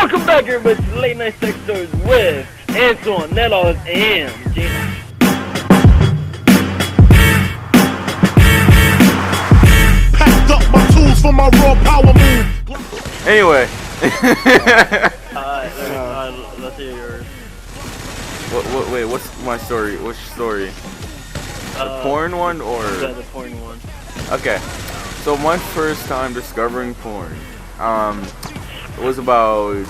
Welcome back, everybody, to Late Night Sex Stories with Antoine, Nelos, and Jainox. Packed up my tools for my raw power move. Anyway. Let's hear yours. Wait, what's my story? Which story? The porn one or? Yeah, the porn one. Okay. So my first time discovering porn, it was about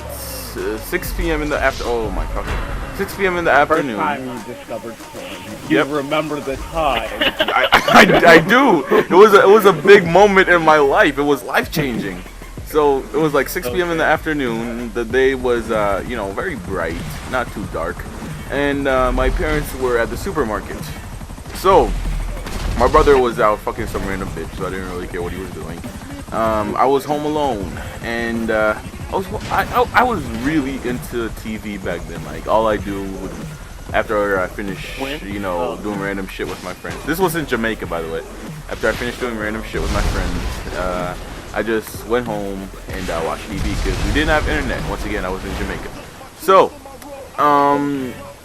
6 p.m. in the after. Oh my god. 6 p.m. in the afternoon. First time you discovered porn. You remember the time. I do. It was a big moment in my life. It was life changing. So it was like 6 p.m. in the afternoon. The day was very bright, not too dark, and my parents were at the supermarket. So my brother was out fucking some random bitch, so I didn't really care what he was doing. I was home alone, and I was really into TV back then. Like all I do would, after I finished, doing random shit with my friends. This was in Jamaica, by the way. After I finished doing random shit with my friends, I just went home and watched TV because we didn't have internet. Once again, I was in Jamaica. So,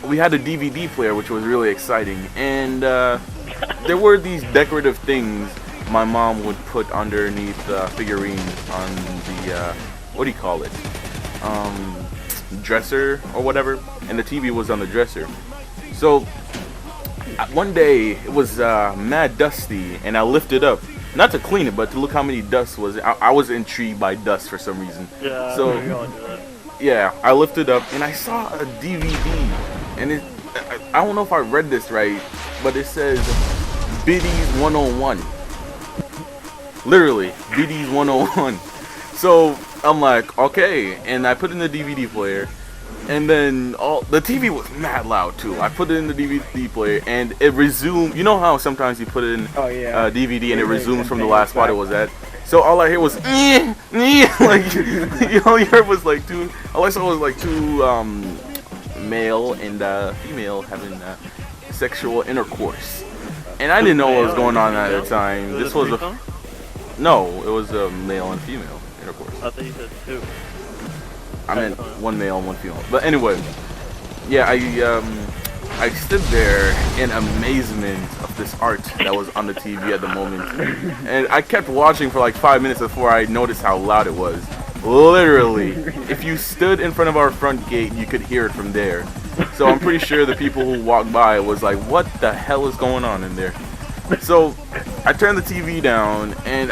we had a DVD player, which was really exciting, and there were these decorative things my mom would put underneath figurines on the what do you call it, dresser or whatever, and the TV was on the dresser. So one day it was mad dusty, and I lifted up, not to clean it, but to look how many dust was. I was intrigued by dust for some reason. Yeah. So yeah, I lifted up and I saw a DVD, and I don't know if I read this right, but it says Biddies 101. Literally, Biddies 101. So I'm like, okay, and I put in the DVD player, and then the TV was mad loud too. I put it in the DVD player, and it resumed. You know how sometimes you put it in DVD and it resumes from the last spot it was at. So all I heard was like all you heard was like two. All I saw was like two male and female having sexual intercourse, and I didn't know what was going on at the time. This was it was a male and female intercourse. I thought you said two. I meant one male and one female. But anyway, yeah, I stood there in amazement of this art that was on the TV at the moment, and I kept watching for like 5 minutes before I noticed how loud it was. Literally, if you stood in front of our front gate, you could hear it from there. So I'm pretty sure the people who walked by was like, "What the hell is going on in there?" So I turned the TV down, and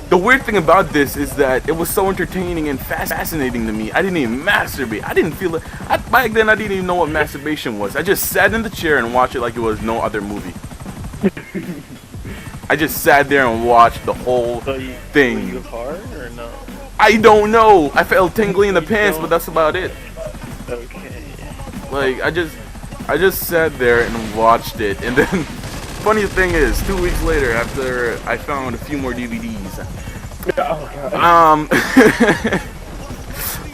the weird thing about this is that it was so entertaining and fascinating to me. I didn't even masturbate. I didn't feel it. Back then I didn't even know what masturbation was. I just sat in the chair and watched it like it was no other movie. I just sat there and watched the whole thing. Were you hard or no? I don't know. I felt tingly in the pants, but that's about it. Okay. Like I just sat there and watched it, and then funny thing is, 2 weeks later, after I found a few more DVDs,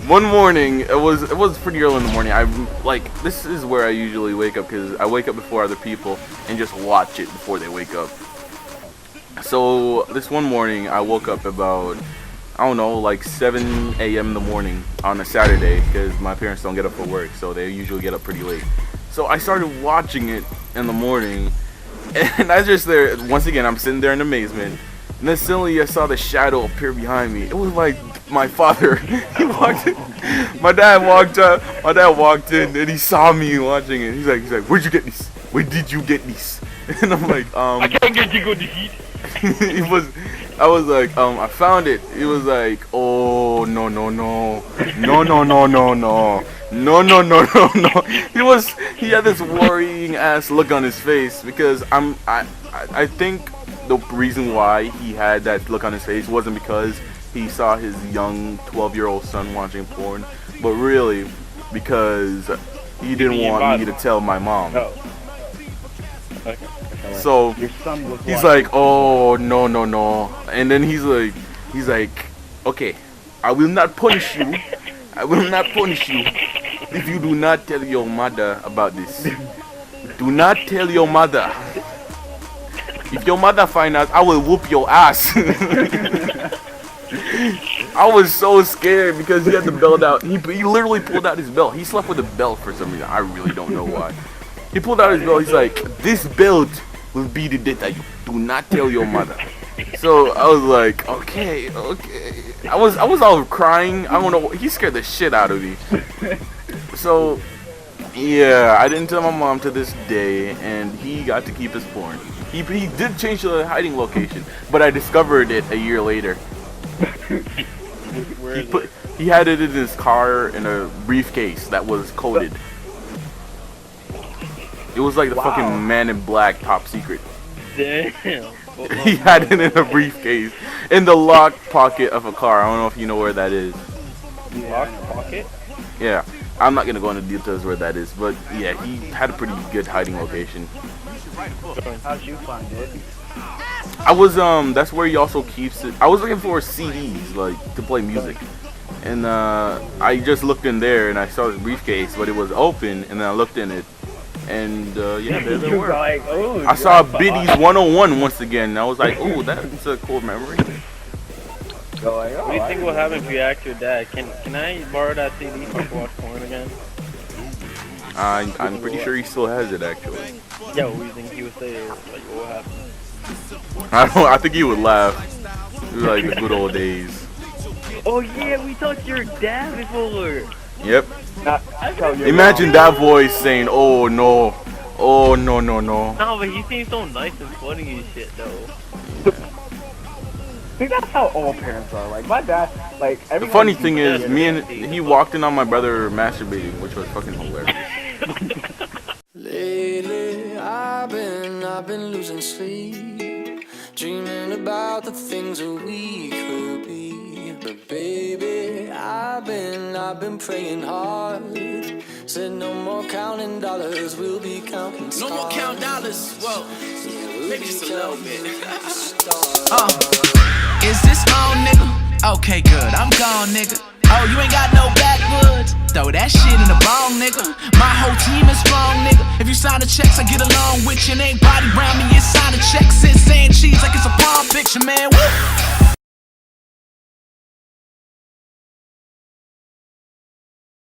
one morning, it was pretty early in the morning. This is where I usually wake up, because I wake up before other people and just watch it before they wake up. So this one morning, I woke up about, I don't know, like 7 a.m. in the morning on a Saturday, because my parents don't get up for work, so they usually get up pretty late. So I started watching it in the morning, and I just there, once again, I'm sitting there in amazement, and then suddenly I saw the shadow appear behind me. It was like my father. He walked in. My dad walked in, and he saw me watching it. He's like, "Where'd you get these? Where did you get these?" And I'm like, I can't get you good to eat. I was like, I found it. He was like, "Oh, no. He had this worrying ass look on his face, because I think the reason why he had that look on his face wasn't because he saw his young 12-year-old son watching porn, but really because he didn't want me to tell my mom. Oh. Okay. So he's like, "Oh, no," and then he's like, "Okay, I will not punish you. If you do not tell your mother about this. Do not tell your mother. If your mother finds out, I will whoop your ass." I was so scared because he had the belt out. He literally pulled out his belt. He slept with a belt for some reason. I really don't know why. He pulled out his belt. He's like, this belt will be the death that you do not tell your mother. So I was like, okay. I was all crying. I don't know. He scared the shit out of me. So yeah, I didn't tell my mom to this day, and he got to keep his porn. He did change the hiding location, but I discovered it a year later. He had it in his car in a briefcase that was coded. It was like the fucking Man in Black top secret. Damn. He had it in a briefcase in the lock pocket of a car. I don't know if you know where that is. Lock pocket? Yeah, I'm not gonna go into details where that is, but yeah, he had a pretty good hiding location. How'd you find it? I was that's where he also keeps it. I was looking for CDs like to play music, and I just looked in there and I saw his briefcase, but it was open, and then I looked in it, and yeah, there they were. Like, oh, I saw Biddy's 101 once again, and I was like, oh, that's a cool memory. Like, oh, What do you think will happen if you ask your dad? Can I borrow that CD so I can watch porn again? I'm pretty sure he still has it actually. Yeah, what do you think he would say? Like, what would happen? I think he would laugh. It was like the good old days. Oh yeah, we talked to your dad before. Yep. tell your Imagine that voice saying, "Oh no, oh no, no, no." No, but he seems so nice and funny and shit though. I think that's how all parents are. Like my dad, like every The funny thing is, he walked in on my brother masturbating, which was fucking hilarious. Lately, I've been losing sleep, dreaming about the things that we could be. But baby, I've been praying hard. Said no more counting dollars, we'll be counting stars. No more count dollars. Whoa, Yeah, we'll maybe be just a little bit. Is this on, nigga? Okay, good. I'm gone, nigga. Oh, you ain't got no backwoods? Throw that shit in the bong, nigga. My whole team is strong, nigga. If you sign the checks, I get along with you. And ain't body round me, it's sign